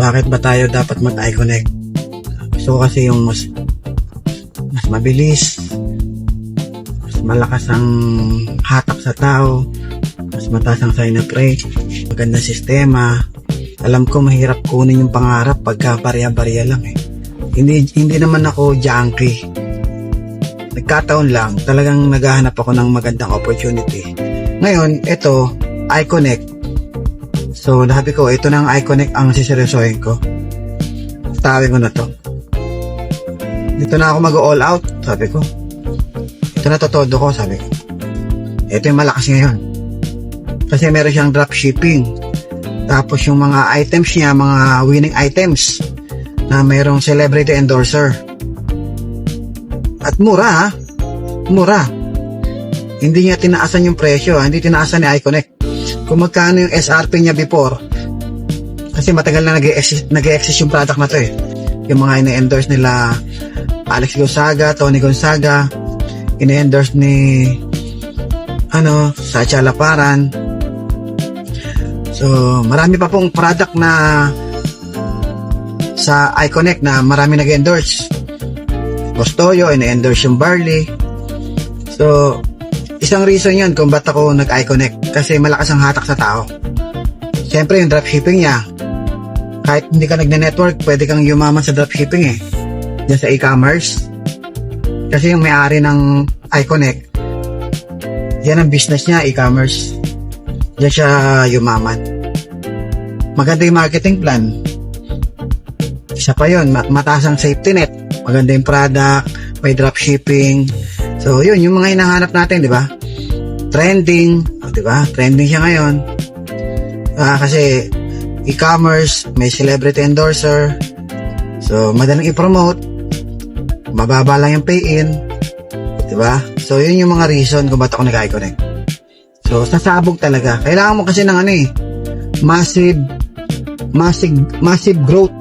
Bakit ba tayo dapat mag-iConnect? Gusto ko kasi yung mas mabilis, mas malakas ang hatak sa tao, mas mataas ang sign up rate, magandang sistema. Alam ko mahirap kunin yung pangarap pagka barya-barya lang eh. Hindi naman ako junkie. Nagkataon lang, talagang naghahanap ako ng magandang opportunity. Ngayon, ito, iConnect. So, sabi ko, ito na ang iConnect ang siseryosohin ko. Tawin ko na to. Dito na ako mag-all out, sabi ko. Ito na todo ko, sabi ko. Ito yung malakas ngayon. Kasi meron siyang dropshipping. Tapos yung mga items niya, mga winning items na mayroong celebrity endorser. At mura ha. Mura. Hindi niya tinaasan yung presyo ha. Hindi tinaasan ni iConnect. Kung magkano yung SRP niya before. Kasi matagal na nag-e-exist yung product na to eh. Yung mga ina-endorse nila Alex Gonzaga, Tony Gonzaga. Ina-endorse ni Sacha Laparan. So, marami pa pong product na sa iConnect na marami nag-endorse. Postoyo, ina-endorse yung Barley. So, isang reason yun kung ba't ako nag-iConnect. Kasi malakas ang hatak sa tao. Siyempre, yung dropshipping niya, kahit hindi ka nagne-network, pwede kang yumaman sa dropshipping eh. Diyan sa e-commerce. Kasi yung may-ari ng iConnect, yan ang business niya, e-commerce. Diyan siya yumaman. Maganda yung marketing plan. Isa pa yun, mataas ang safety net. Maganda yung product, may dropshipping. So, yun, yung mga hinahanap natin, di ba? Trending, di ba? Trending siya ngayon. Kasi, e-commerce, may celebrity endorser. So, madaling i-promote. Mababa lang yung pay-in. Di ba? So, yun yung mga reason kung ba't ako nag-iConnect. So, sasabog talaga. Kailangan mo kasi ng massive growth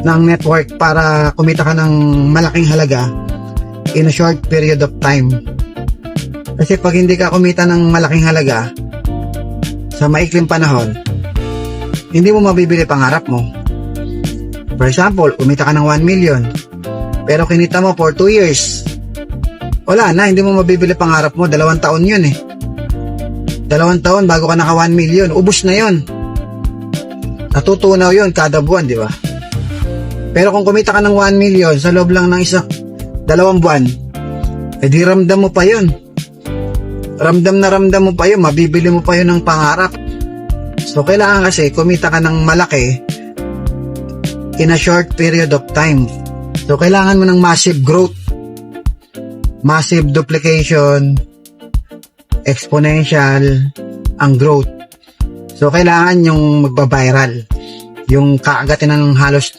ng network para kumita ka ng malaking halaga in a short period of time. Kasi pag hindi ka kumita ng malaking halaga sa maikling panahon, hindi mo mabibili pangarap mo. For example, kumita ka ng 1 million pero kinita mo for 2 years. Wala na, hindi mo mabibili pangarap mo. 2 taon yun eh. 2 taon bago ka naka 1 million. Ubus na yun. Natutunaw yun kada buwan, di ba? Pero kung kumita ka ng 1 million sa loob lang ng 2 buwan, edi ramdam mo pa yun. Ramdam mo pa yun. Mabibili mo pa yun ng pangarap. So, kailangan kasi kumita ka ng malaki in a short period of time. So, kailangan mo ng massive growth, massive duplication, exponential ang growth. So, kailangan yung magba-viral. Yung kaagatin ng halos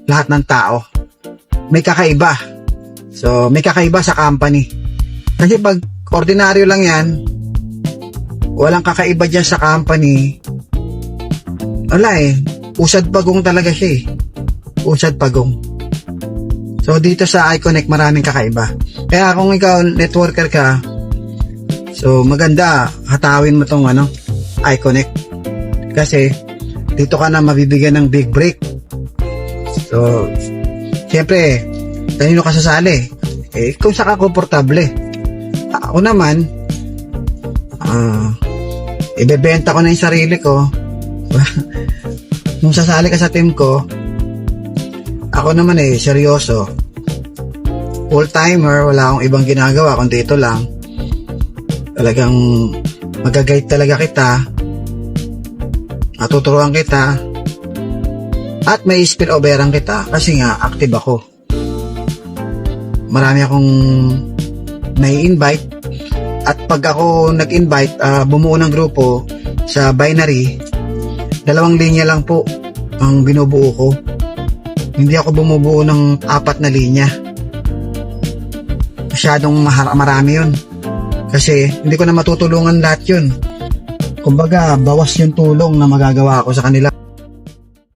lahat ng tao. May kakaiba. So, may kakaiba sa company. Kasi pag ordinaryo lang yan, walang kakaiba dyan sa company, wala eh. Usad pagong talaga siya eh. Usad pagong. So, dito sa iConnect, maraming kakaiba. Kaya kung ikaw, networker ka, so, maganda, hatawin mo tong iConnect. Kasi, dito ka na mabibigyan ng big break. So, siyempre, kanino ka sasali? Kung saka komportable. Ako naman, ibebenta ko na yung sarili ko. Kung sasali ka sa team ko, ako naman seryoso. Full-timer, wala akong ibang ginagawa kundi ito lang. Talagang mag-guide talaga kita, matuturuan kita, at may spilloveran kita kasi nga active ako. Marami akong nai-invite, at pag ako nag-invite, bumuo ng grupo sa binary, 2 linya lang po ang binubuo ko. Hindi ako bumubuo ng 4 na linya. Masyadong marami yun. Kasi hindi ko na matutulungan lahat yun. Kumbaga, bawas yung tulong na magagawa ko sa kanila.